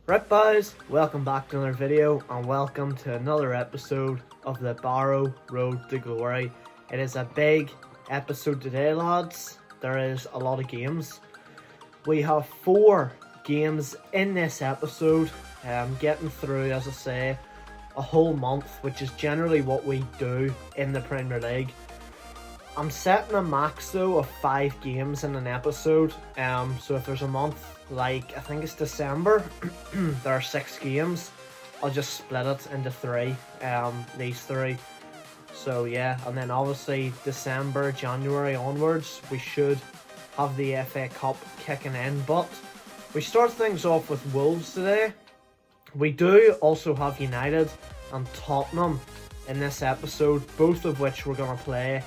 Right boys, welcome back to another video and welcome to another episode of the Barrow Road to Glory. It is a big episode today, lads. There is a lot of games. We have 4 games in this episode, getting through, as I say, a whole month, which is generally what we do in the Premier League. I'm setting a max though of 5 games in an episode, so if there's a month like I think it's December, there are 6 games. I'll just split it into 3, these 3. So yeah, and then obviously December, January onwards, we should have the FA Cup kicking in. But we start things off with Wolves today. We do also have United and Tottenham in this episode, both of which we're going to play,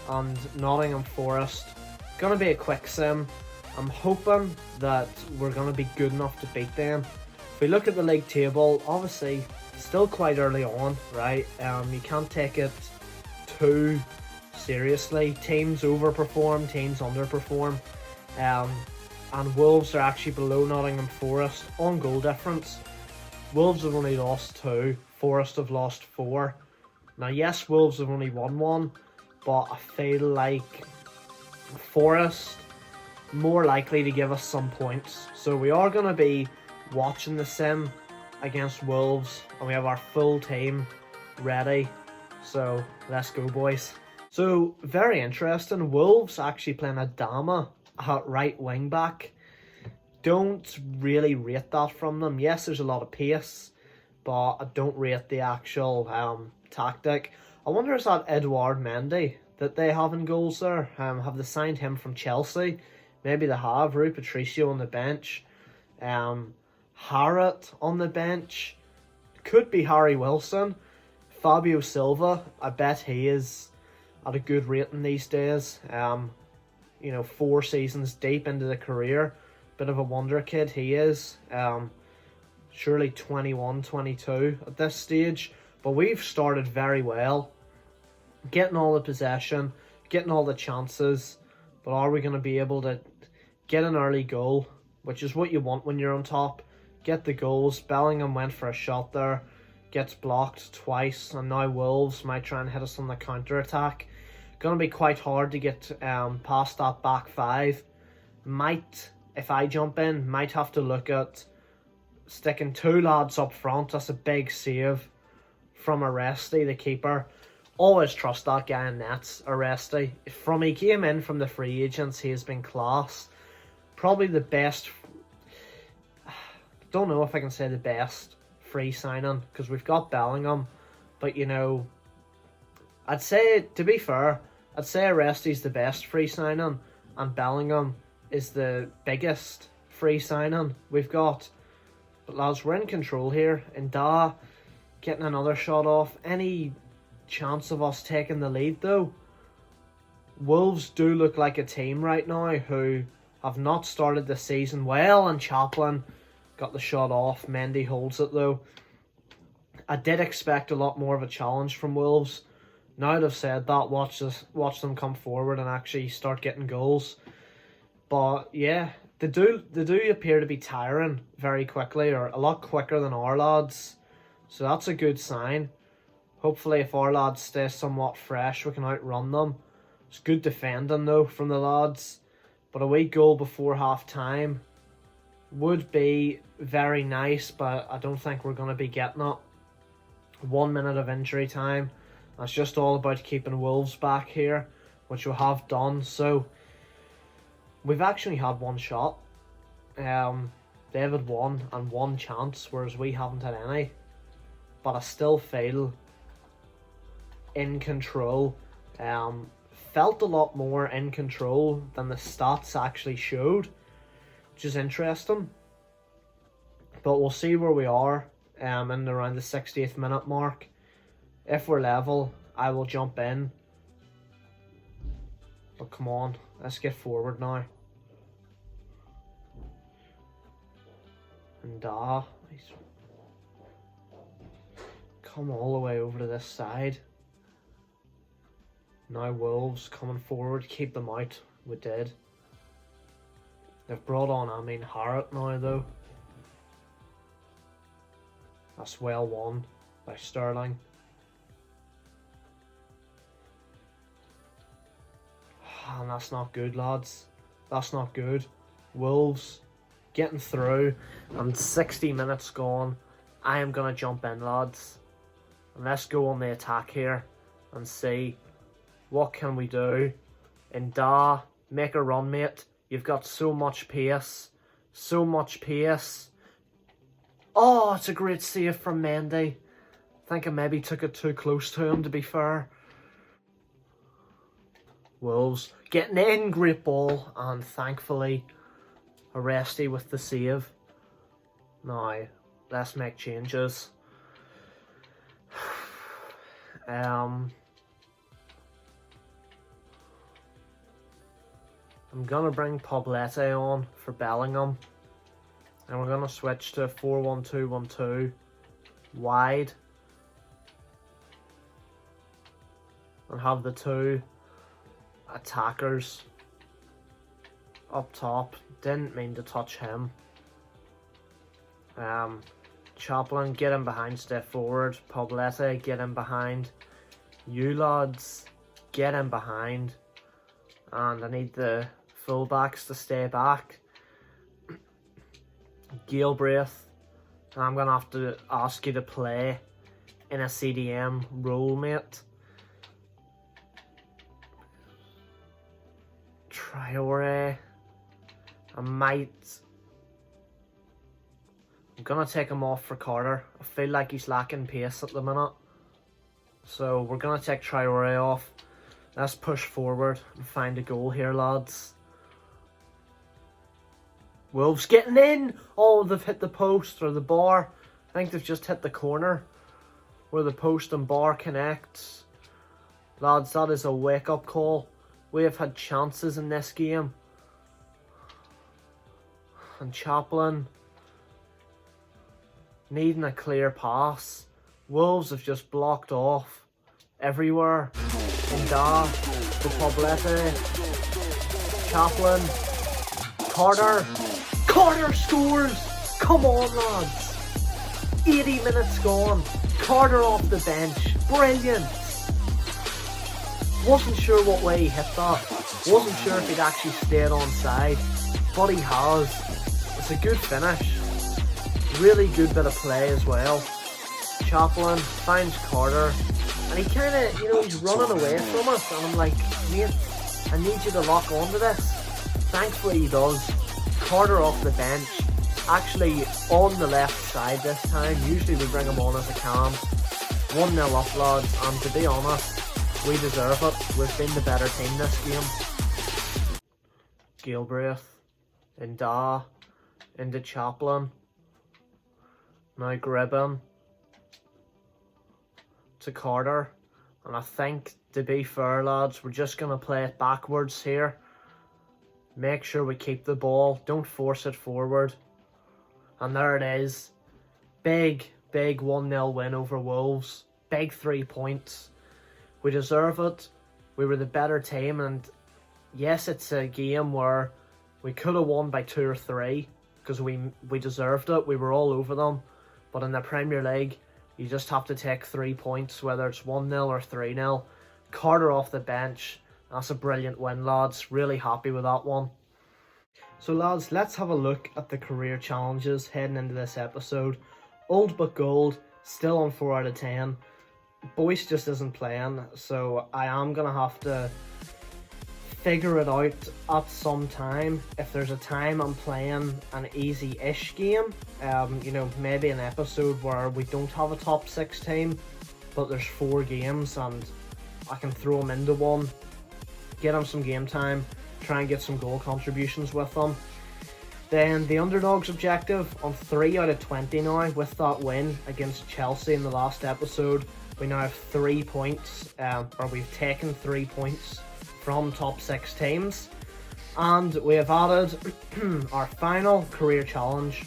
and Nottingham Forest. Going to be a quick sim. I'm hoping that we're going to be good enough to beat them. If we look at the league table, obviously still quite early on, right? You can't take it too seriously. Teams overperform, teams underperform. And Wolves are actually below Nottingham Forest on goal difference. Wolves have only lost 2, Forest have lost 4. Now yes, Wolves have only won 1, but I feel like Forest more likely to give us some points. So we are going to be watching the sim against Wolves, and we have our full team ready. So let's go, boys. So very interesting. Wolves actually playing Adama at right wing back. Don't really rate that from them. Yes, there's a lot of pace, but I don't rate the actual tactic. I wonder, is that Edouard Mendy that they have in goals there? Have they signed him from Chelsea? Maybe they have. Rui Patricio on the bench. Harrott on the bench. Could be Harry Wilson. Fabio Silva, I bet he is at a good rating these days. 4 seasons deep into the career. Bit of a wonder kid he is. Surely 21, 22 at this stage. But we've started very well. Getting all the possession. Getting all the chances. But are we going to be able to get an early goal, which is what you want when you're on top? Get the goals. Bellingham went for a shot there, gets blocked twice, and now Wolves might try and hit us on the counter-attack. Going to be quite hard to get past that back 5. Might, if I jump in, might have to look at sticking 2 lads up front. That's a big save from Aresti, the keeper. Always trust that guy in nets, Aresti. From he came in from the free agents, he has been class. Probably the best, don't know if I can say the best free signing, because we've got Bellingham. But, I'd say, to be fair, I'd say Aresti's the best free signing, and Bellingham is the biggest free signing we've got. But lads, we're in control here. Nda getting another shot off. Any chance of us taking the lead though? Wolves do look like a team right now who have not started the season well, and Chaplin got the shot off. Mendy holds it though. I did expect a lot more of a challenge from Wolves. Now that I've said that, watch them come forward and actually start getting goals. But yeah, they do appear to be tiring very quickly, or a lot quicker than our lads. So that's a good sign. Hopefully if our lads stay somewhat fresh, we can outrun them. It's good defending though from the lads. But a wee goal before half time would be very nice, but I don't think we're going to be getting it. 1 minute of injury time. That's just all about keeping Wolves back here, which we have done. So we've actually had 1 shot. David won and 1 chance, whereas we haven't had any. But I still feel in control. Felt a lot more in control than the stats actually showed, which is interesting. But we'll see where we are in around the 60th minute mark. If we're level, I will jump in. But come on, let's get forward now. And he's come all the way over to this side. Now Wolves coming forward, keep them out. We did. They've brought on, Harrott now though. That's well won by Sterling. And that's not good, lads. That's not good. Wolves getting through, and 60 minutes gone. I am going to jump in, lads. And let's go on the attack here and see what can we do. Da, make a run, mate. You've got so much pace. So much pace. Oh, it's a great save from Mendy. I think I maybe took it too close to him, to be fair. Wolves getting in, great ball, and thankfully Aresti with the save. Now, let's make changes. I'm gonna bring Poblete on for Bellingham, and we're gonna switch to 4-1-2-1-2 wide, and have the two attackers up top. Didn't mean to touch him. Chaplin, get him behind, step forward. Poblete, get him behind. You lads, get him behind. And I need the fullbacks to stay back. Galbraith, I'm going to have to ask you to play in a CDM role, mate. Traore, I'm going to take him off for Carter. I feel like he's lacking pace at the minute. So we're going to take Traore off. Let's push forward and find a goal here, lads. Wolves getting in! Oh, they've hit the post or the bar. I think they've just hit the corner where the post and bar connects. Lads, that is a wake-up call. We have had chances in this game. And Chaplin needing a clear pass. Wolves have just blocked off everywhere. Da, the Poblete, Chaplin, Carter. Carter scores! Come on, lads. 80 minutes gone. Carter off the bench. Brilliant. Wasn't sure what way he hit that. Wasn't sure if he'd actually stayed onside. But he has. It's a good finish. Really good bit of play as well. Chaplin finds Carter. And he kind of, he's running away from us. And I'm like, mate, I need you to lock onto this. Thankfully he does. Carter off the bench. Actually on the left side this time. Usually we bring him on as a cam. 1-0 up, lads. And to be honest, we deserve it. We've been the better team this game. Galbraith. Da. Into Chaplin. Now Gribbon. To Carter. And I think, to be fair, lads, we're just going to play it backwards here. Make sure we keep the ball. Don't force it forward. And there it is. Big 1-0 win over Wolves. Big 3 points. We deserve it. We were the better team. And yes, it's a game where we could have won by 2 or 3. Because we deserved it. We were all over them. But in the Premier League, you just have to take 3 points, whether it's 1-0 or 3-0. Carter off the bench. That's a brilliant win, lads. Really happy with that one. So, lads, let's have a look at the career challenges heading into this episode. Old but gold. Still on 4 out of 10. Boyce just isn't playing. So, I am going to have to figure it out at some time. If there's a time I'm playing an easy-ish game, maybe an episode where we don't have a top 6 team, but there's 4 games and I can throw them into one, get them some game time, try and get some goal contributions with them. Then the underdogs objective on 3 out of 20 now. With that win against Chelsea in the last episode, we now have 3 points, or we've taken 3 points from top 6 teams. And we have added our final career challenge.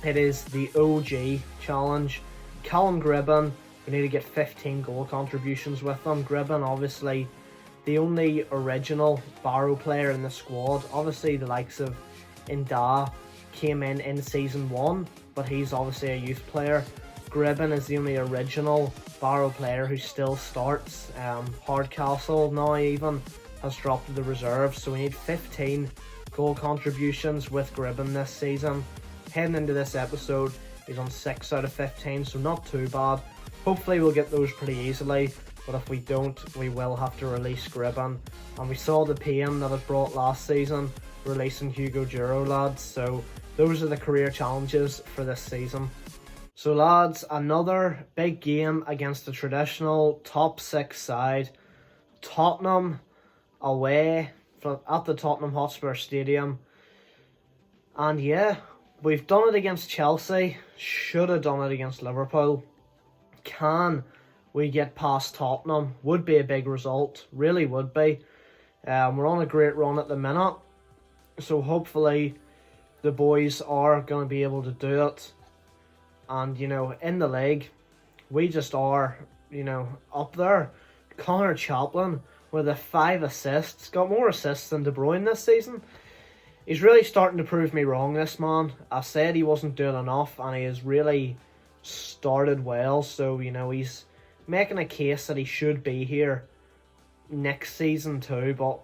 It is the OG challenge. Callum Gribbon, we need to get 15 goal contributions with them. Gribbon, obviously the only original Barrow player in the squad. Obviously the likes of Da came in season 1, but he's obviously a youth player. Gribben is the only original Barrow player who still starts. Hardcastle now even has dropped to the reserves, so we need 15 goal contributions with Gribben this season. Heading into this episode, he's on 6 out of 15, so not too bad. Hopefully we'll get those pretty easily, but if we don't, we will have to release Gribben. And we saw the pain that it brought last season, releasing Hugo Duro, lads, so those are the career challenges for this season. So lads, another big game against the traditional top 6 side. Tottenham away at the Tottenham Hotspur Stadium. And yeah, we've done it against Chelsea. Should have done it against Liverpool. Can we get past Tottenham? Would be a big result. Really would be. We're on a great run at the minute. So hopefully the boys are going to be able to do it. And, you know, in the league, we just are, you know, up there. Connor Chaplin with the 5 assists. Got more assists than De Bruyne this season. He's really starting to prove me wrong, this man. I said he wasn't doing enough, and he has really started well. So, you know, he's making a case that he should be here next season too. But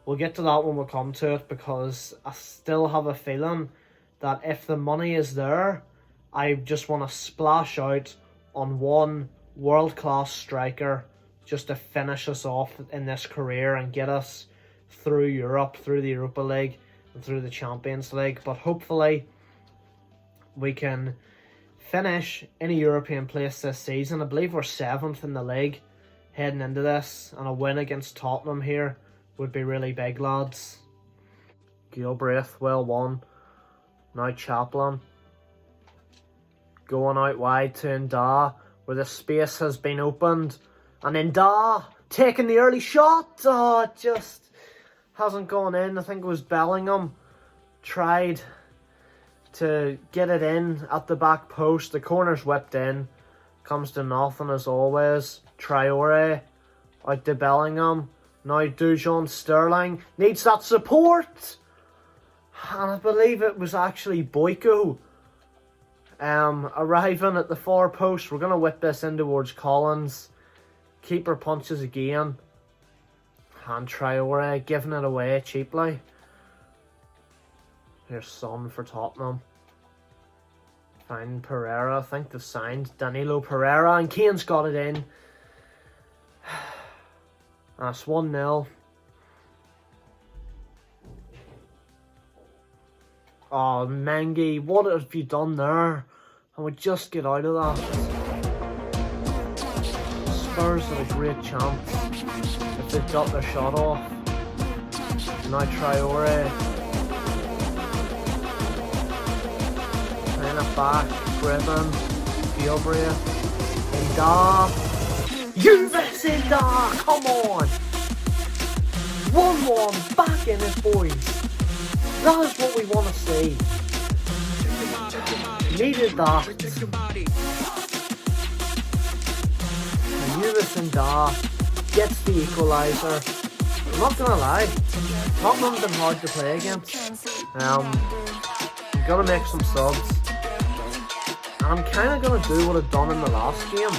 we'll get to that when we come to it, because I still have a feeling that if the money is there, I just want to splash out on one world-class striker just to finish us off in this career and get us through Europe, through the Europa League and through the Champions League. But hopefully we can finish in a European place this season. I believe we're 7th in the league heading into this, and a win against Tottenham here would be really big, lads. Gilbraith, well won. Now Chaplin. Going out wide to Nda, where the space has been opened. And Nda taking the early shot. Oh, it just hasn't gone in. I think it was Bellingham tried to get it in at the back post. The corner's whipped in. Comes to nothing as always. Traore out to Bellingham. Now Dujon Sterling needs that support. And I believe it was actually Boyko arriving at the far post. We're going to whip this in towards Collins. Keeper punches again. And Traore giving it away cheaply. Here's Son for Tottenham. Find Pereira. I think they've signed Danilo Pereira, and Kane's got it in. That's 1-0. Oh, Mengi, what have you done there? And we just get out of that. Spurs had a great chance if they'd got their shot off. Now Traore. Playing it back. Gribben. Gilbraith. Nda. Juvis Nda! Come on! 1-1. Back in it, boys. That is what we want to see. Needed that. And Juvis Nda gets the equaliser. I'm not gonna lie, Tottenham's been hard to play against. I'm gonna make some subs. And I'm kind of gonna do what I've done in the last game.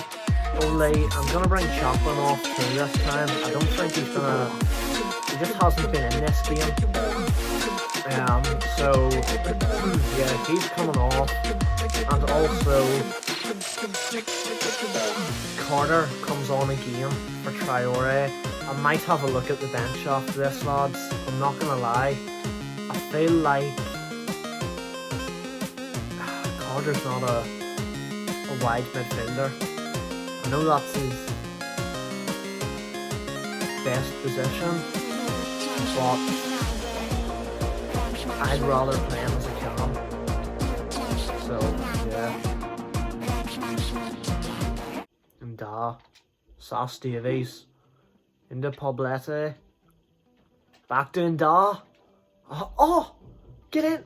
Only I'm gonna bring Chaplin off too this time. I don't think he's gonna. He just hasn't been in this game. So yeah, he's coming off, and also Carter comes on again for Traore. I might have a look at the bench after this, lads. I'm not gonna lie, I feel like Carter's not a wide midfielder. I know that's his best position, but I'd rather play him as a cam. So, yeah. And Sass Davies. Into Poblete. Back to Nda. Oh! Get in!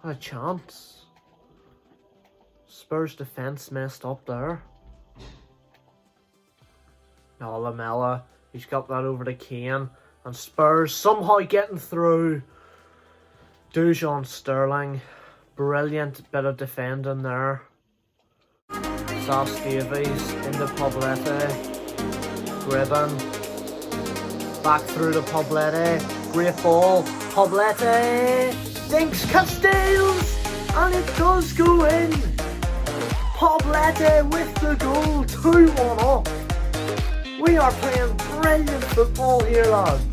What a chance. Spurs defence messed up there. Now Lamella. He's got that over to Kane. And Spurs somehow getting through. Dujon Sterling. Brilliant bit of defending there. Sas Davies into Poblete. Gribben. Back through to Poblete. Great ball. Poblete. Dinks Castells. And it does go in. Poblete with the goal. 2-1 up. We are playing brilliant football here, lads.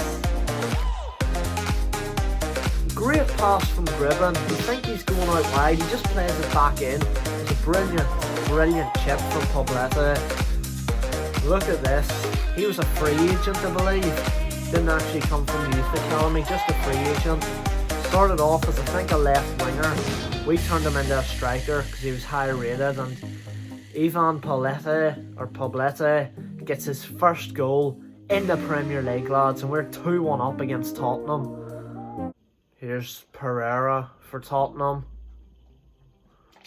Great pass from Gribben. You think he's going out wide, he just plays it back in. It's a brilliant chip from Poblete. Look at this. He was a free agent, I believe. Didn't actually come from the youth academy, just a free agent. Started off as I think a left winger. We turned him into a striker because he was high rated, and Ivan Poblete gets his first goal in the Premier League, lads, and we're 2-1 up against Tottenham. Here's Pereira for Tottenham.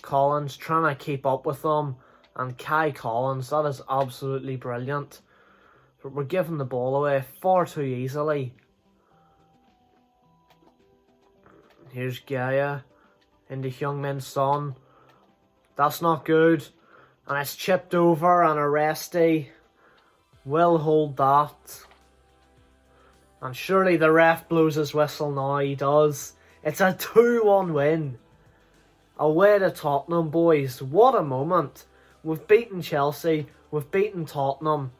Collins trying to keep up with them. And Kai Collins, that is absolutely brilliant. But we're giving the ball away far too easily. Here's Gaia into Heung-min Son. That's not good. And it's chipped over, and Aresti will hold that. And surely the ref blows his whistle now. He does. It's a 2-1 win. Away to Tottenham, boys. What a moment. We've beaten Chelsea. We've beaten Tottenham.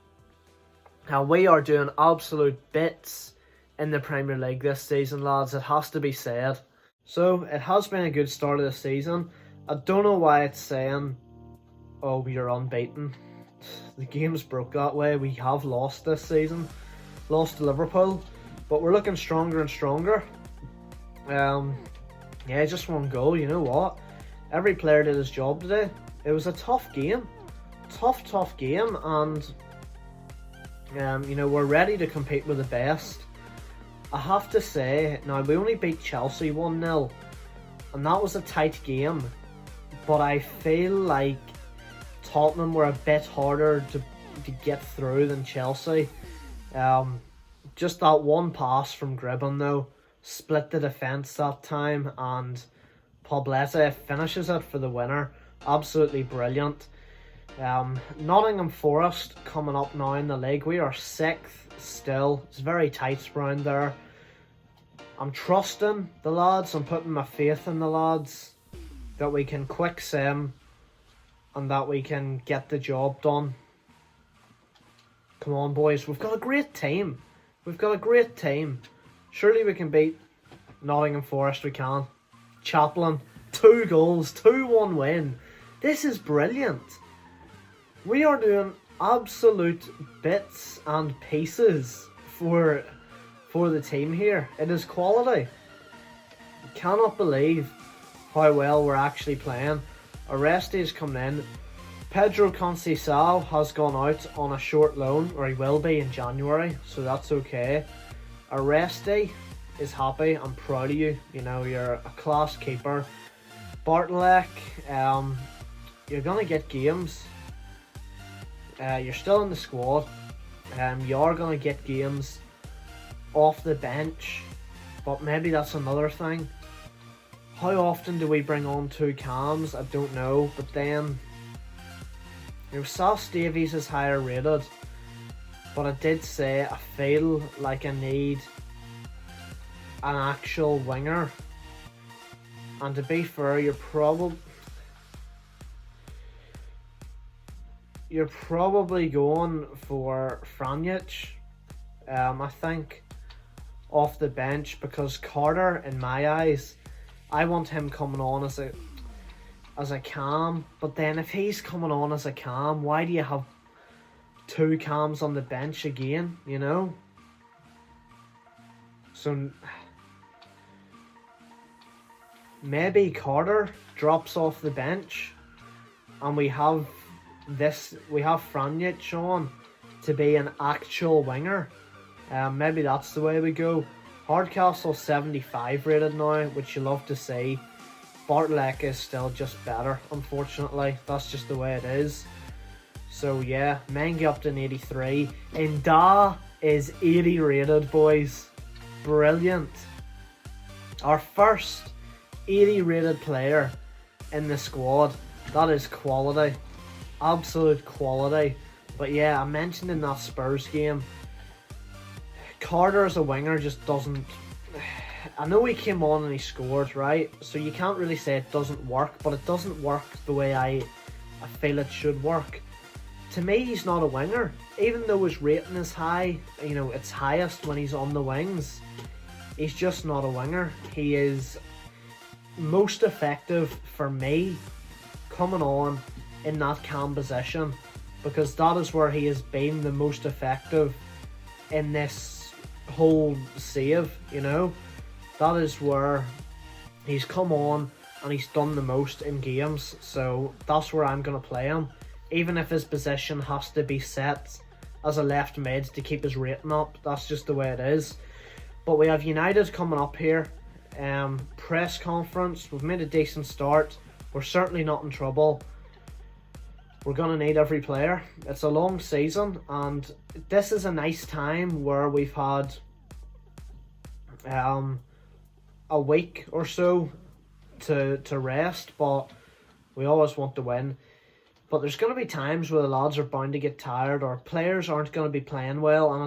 And we are doing absolute bits in the Premier League this season, lads. It has to be said. So, it has been a good start of the season. I don't know why it's saying, oh, you're unbeaten. The game's broke that way. We have lost this season. Lost to Liverpool, but we're looking stronger and stronger. Yeah, just one goal. You know what? Every player did his job today. It was a tough game. Tough game, and you know, we're ready to compete with the best. I have to say, now we only beat Chelsea 1-0, and that was a tight game, but I feel like Tottenham were a bit harder to get through than Chelsea. Just that one pass from Gribben though split the defence that time, and Poblete finishes it for the winner. Absolutely brilliant. Nottingham Forest coming up now in the league. We are 6th still. It's very tight round there. I'm trusting the lads. I'm putting my faith in the lads that we can quick sim and that we can get the job done. Come on, boys. We've got a great team. Surely we can beat Nottingham Forest. We can. Chaplin, 2 goals, 2-1 win. This is brilliant. We are doing absolute bits and pieces for the team here. It is quality. Cannot believe how well we're actually playing. Aresti's coming in. Pedro Conceição has gone out on a short loan, or he will be in January, so that's okay. Aresti is happy. I'm proud of you. You know, you're a class keeper. Bartlek, you're going to get games. You're still in the squad. You are going to get games off the bench, but maybe that's another thing. How often do we bring on 2 cams? I don't know, but then you know, Sas Davies is higher rated, but I did say I feel like I need an actual winger, and to be fair, you're probably going for Franjic, I think, off the bench, because Carter, in my eyes, I want him coming on as a cam, but then if he's coming on as a cam, why do you have 2 cams on the bench again, you know? So maybe Carter drops off the bench and we have Franjic on to be an actual winger. Maybe that's the way we go. Hardcastle 75 rated now, which you love to see. Bartlek is still just better, unfortunately. That's just the way it is. So yeah, Mengi up to an 83. Nda is 80 rated, boys. Brilliant. Our first 80 rated player in the squad. That is quality. Absolute quality. But yeah, I mentioned in that Spurs game, Carter as a winger just doesn't... I know he came on and he scored, right? So you can't really say it doesn't work, but it doesn't work the way I feel it should work. To me, he's not a winger. Even though his rating is high, you know, it's highest when he's on the wings, he's just not a winger. He is most effective for me coming on in that cam position, because that is where he has been the most effective in this whole save, you know. That is where he's come on and he's done the most in games, so that's where I'm going to play him. Even if his position has to be set as a left mid to keep his rating up, that's just the way it is. But we have United coming up here. Press conference, we've made a decent start. We're certainly not in trouble. We're going to need every player. It's a long season, and this is a nice time where we've had a week or so to rest, but we always want to win. But there's going to be times where the lads are bound to get tired, or players aren't going to be playing well, and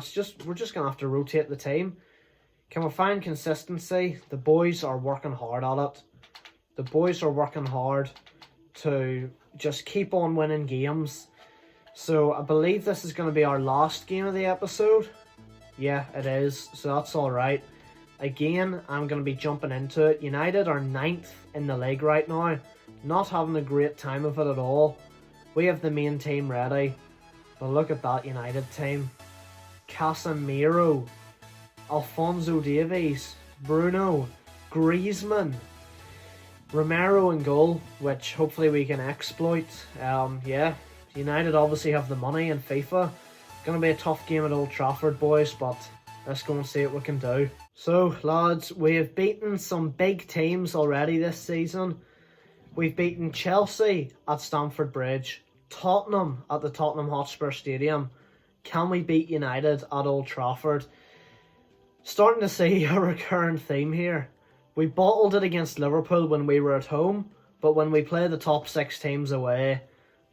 we're just going to have to rotate the team. Can we find consistency? The boys are working hard at it. The boys are working hard to just keep on winning games. So I believe this is going to be our last game of the episode. Yeah, it is. So that's alright. Again, I'm going to be jumping into it. United are 9th in the league right now. Not having a great time of it at all. We have the main team ready. But look at that United team. Casemiro, Alphonso Davies, Bruno, Griezmann, Romero in goal, which hopefully we can exploit. Yeah, United obviously have the money in FIFA. Going to be a tough game at Old Trafford, boys, but let's go and see what we can do. So, lads, we have beaten some big teams already this season. We've beaten Chelsea at Stamford Bridge, Tottenham at the Tottenham Hotspur Stadium. Can we beat United at Old Trafford? Starting to see a recurrent theme here. We bottled it against Liverpool when we were at home, but when we play the top 6 teams away,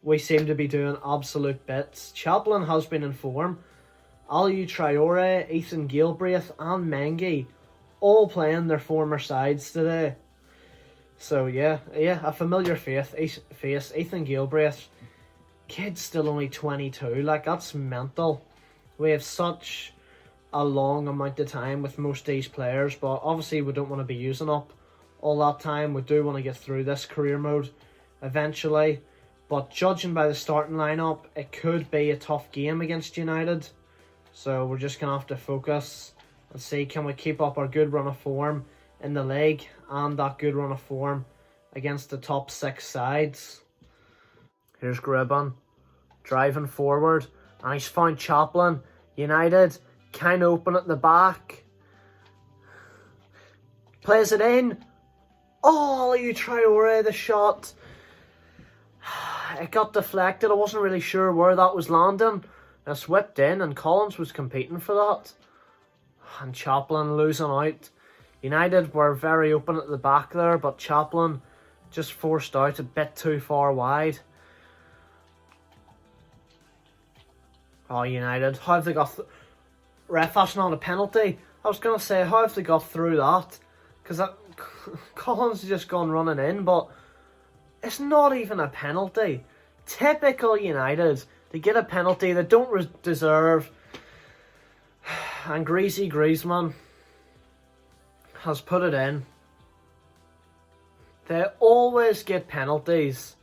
we seem to be doing absolute bits. Chaplin has been in form. Aliou Traore, Ethan Gilbraith and Mengi all playing their former sides today. So yeah, a familiar face, Ethan Gilbraith. Kid's still only 22, like that's mental. We have such a long amount of time with most of these players, but obviously we don't want to be using up all that time. We do want to get through this career mode eventually, but judging by the starting lineup, it could be a tough game against United. So we're just going to have to focus and see, can we keep up our good run of form in the league and that good run of form against the top 6 sides. Here's Gribban driving forward, and he's found Chaplin. United kind of open at the back. Plays it in. Oh, you Traore, the shot. It got deflected. I wasn't really sure where that was landing. It's whipped in, and Collins was competing for that. And Chaplin losing out. United were very open at the back there, but Chaplin just forced out a bit too far wide. Oh, United. How have they got... Ref, that's not a penalty. I was going to say, how have they got through that? Because Collins has just gone running in, but it's not even a penalty. Typical United. They get a penalty they don't deserve. And Griezmann has put it in. They always get penalties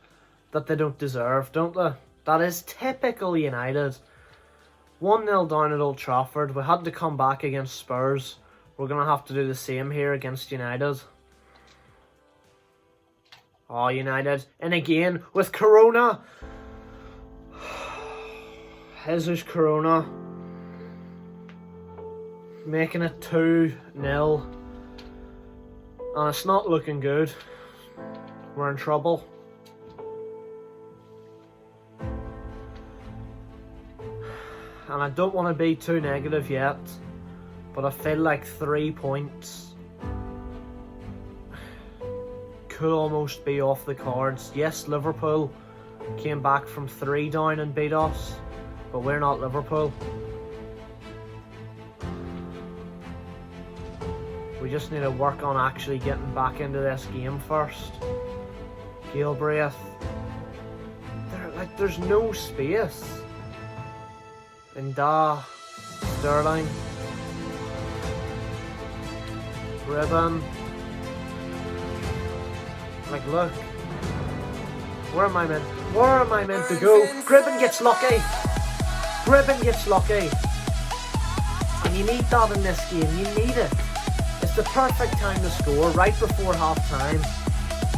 that they don't deserve, don't they? That is typical United. 1-0 down at Old Trafford. We had to come back against Spurs. We're going to have to do the same here against United. Oh, United. And again with Corona. Jesus Corona. Making it 2-0. And it's not looking good. We're in trouble. And I don't want to be too negative yet, but I feel like 3 points could almost be off the cards. Yes, Liverpool came back from 3 down and beat us, but we're not Liverpool. We just need to work on actually getting back into this game first. Galbraith. There's no space. And Sterling. Ribbon. Like, look. Where am I meant to go? Gribben gets lucky. Gribben gets lucky. And you need that in this game. You need it. It's the perfect time to score, right before half time.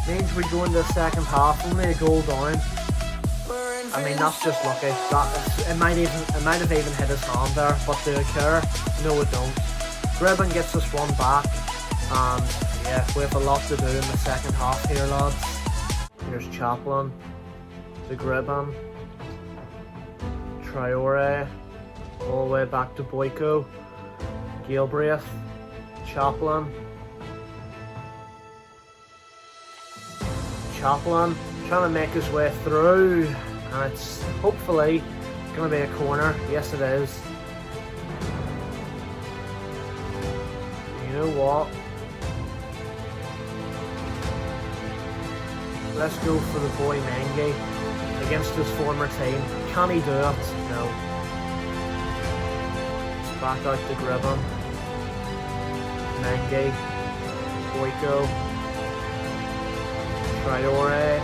Means we go into the second half, only a goal down. I mean, that's just lucky. It might have even hit his hand there, but do it care? No, it don't. Gribben gets us one back, and yeah, we have a lot to do in the second half here, lads. Here's Chaplin, the Gribben, Traore, all the way back to Boyko, Galbraith, Chaplin, trying to make his way through, and it's hopefully going to be a corner. Yes, it is. You know what? Let's go for the boy Mengi against his former team. Can he do it? No. It's back out to Gribben. Mengi. Boyko. Traore.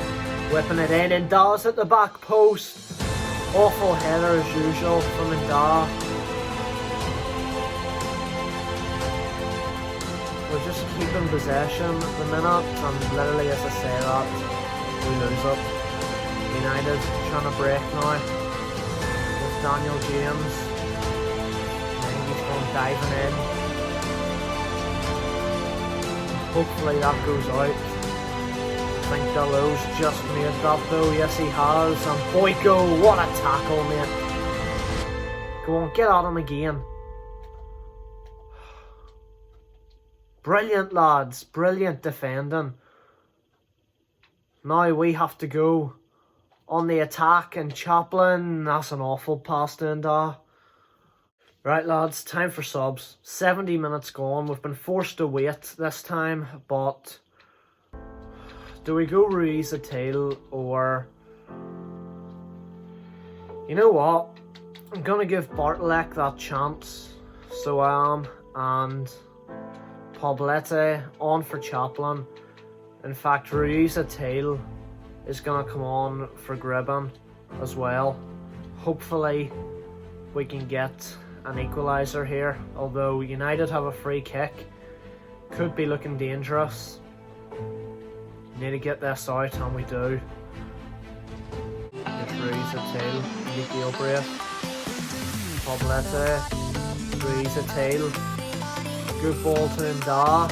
Whipping it in. Nda's at the back post. Awful header as usual from Nda. We're just keeping possession at the minute, and literally as I say that, we lose it. United trying to break now with Daniel James. Mengi's going diving in. Hopefully that goes out. I think Dalot's just made that though. Yes, he has. And Boyko, what a tackle, mate. Go on, get at him again. Brilliant, lads. Brilliant defending. Now we have to go on the attack, and Chaplin, that's an awful pass to Nda. Right, lads, time for subs. 70 minutes gone. We've been forced to wait this time, but do we go Ruiz a tail, or you know what? I'm gonna give Bartlek that chance. So I am, and Poblete on for Chaplin. In fact, Ruiz a tail is gonna come on for Gribben as well. Hopefully we can get an equaliser here, although United have a free kick. Could be looking dangerous. Need to get this out, and we do. Here's Ruiz a tail, Galbraith, Poblete, Ruiz a tail. Good ball to Nda.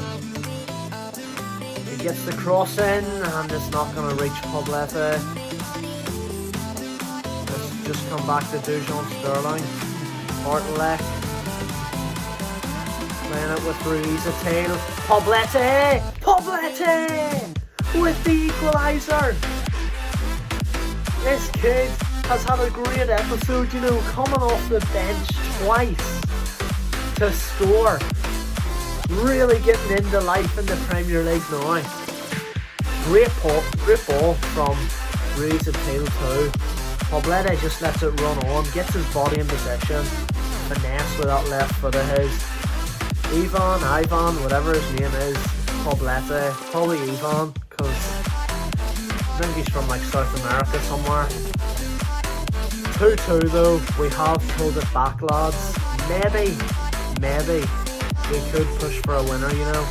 He gets the cross in, and it's not going to reach Poblete. Let's just come back to Dujon Sterling. Bartlek. Playing it with Ruiz a tail. Poblete! Poblete! With the equaliser! This kid has had a great episode, you know, coming off the bench twice to score. Really getting into life in the Premier League now. Great ball from Ruiz a tail too. Poblete just lets it run on, gets his body in position. Finesse with that left foot of his. Ivan, whatever his name is. Poblete, probably Ivan, because I think he's from like South America somewhere. 2-2 though, we have pulled it back, lads. Maybe we could push for a winner, you know.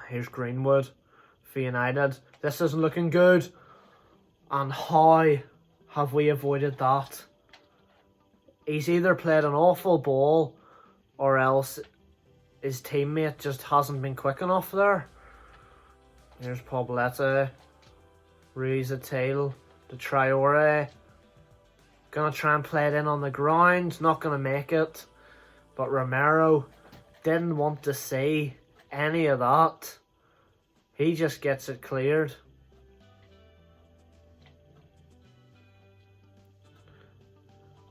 Here's Greenwood for United. This isn't looking good. And how have we avoided that? He's either played an awful ball, or else his teammate just hasn't been quick enough there. Here's Poblete. Ruiz a tail to Traore. Gonna try and play it in on the ground. Not gonna make it. But Romero didn't want to see any of that. He just gets it cleared.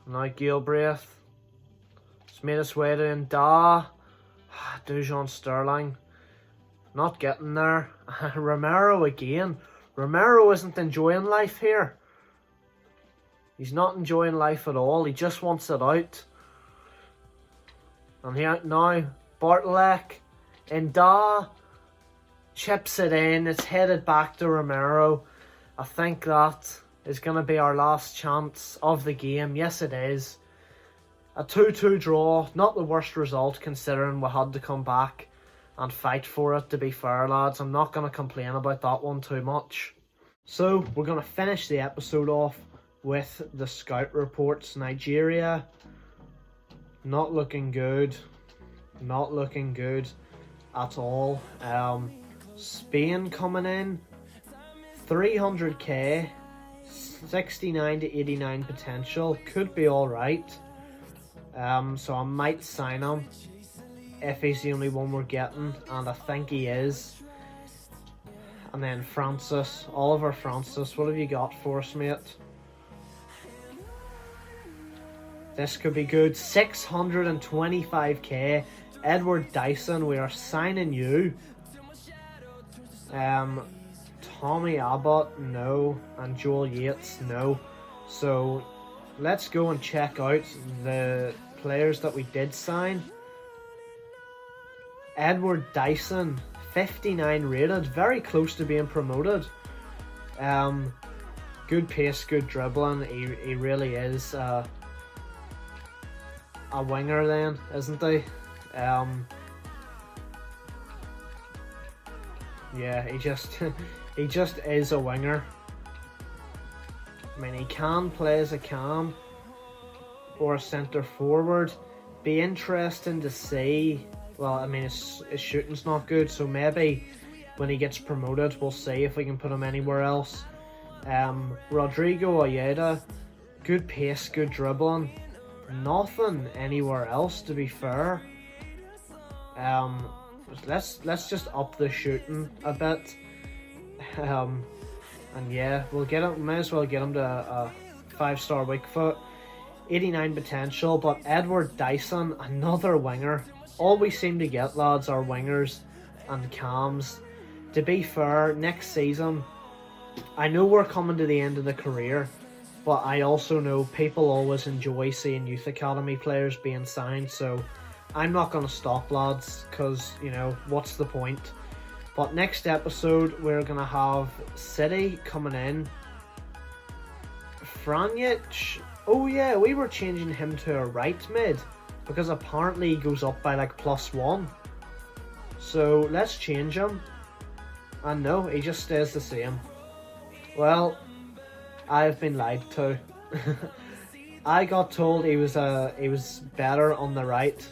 Now Gilbraith. It's made its way to Nda. Dujon Sterling. Not getting there. Romero again. Romero isn't enjoying life here. He's not enjoying life at all. He just wants it out. And here now, Bartlek. Nda chips it in. It's headed back to Romero. I think that is going to be our last chance of the game. Yes, it is. A 2-2 draw. Not the worst result considering we had to come back and fight for it, to be fair, lads. I'm not going to complain about that one too much. So, we're going to finish the episode off with the scout reports. Nigeria, not looking good. Not looking good at all. Spain coming in, 300k, 69 to 89 potential. Could be alright. So I might sign him if he's the only one we're getting, and I think he is. And then Francis, Oliver Francis, what have you got for us, mate? This could be good. 625k. Edward Dyson, we are signing you. Tommy Abbott, no. And Joel Yates, no. So let's go and check out the players that we did sign. Edward Dyson, 59 rated, very close to being promoted. Good pace, good dribbling. He really is a winger then, isn't he? Yeah, he just is a winger. I mean, he can play as a cam or a centre forward. Be interesting to see. Well, I mean, his shooting's not good, so maybe when he gets promoted, we'll see if we can put him anywhere else. Rodrigo Oyeda, good pace, good dribbling. Nothing anywhere else, to be fair. Let's just up the shooting a bit. And yeah, we'll get him. Might as well get him to a 5-star weak foot. 89 potential, but Edward Dyson, another winger. All we seem to get, lads, are wingers and cams. To be fair, next season, I know we're coming to the end of the career, but I also know people always enjoy seeing youth academy players being signed, so I'm not going to stop, lads, because, you know, what's the point? But next episode, we're going to have City coming in. Franjic, oh yeah, we were changing him to a right mid, because apparently he goes up by like +1. So let's change him. And no, he just stays the same. Well, I've been lied to. I got told he was better on the right.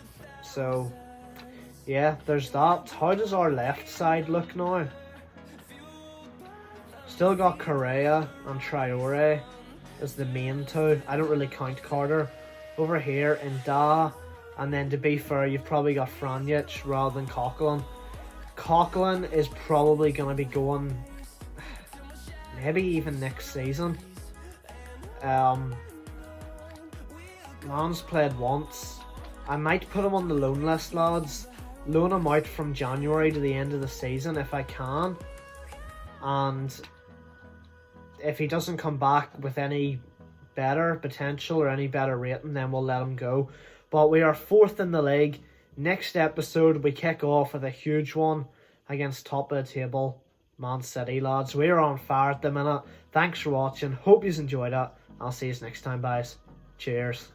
So yeah, there's that. How does our left side look now? Still got Correa and Traore as the main two. I don't really count Carter. Over here in Da, and then to be fair, you've probably got Franjic rather than Coughlin. Coughlin is probably going to be going maybe even next season. Man's played once. I might put him on the loan list, lads. Loan him out from January to the end of the season if I can. And if he doesn't come back with any better potential or any better rating, then we'll let him go. But we are 4th in the league. Next episode, we kick off with a huge one against top of the table Man City, lads. We are on fire at the minute. Thanks for watching. Hope you enjoyed it. I'll see you next time, guys. Cheers.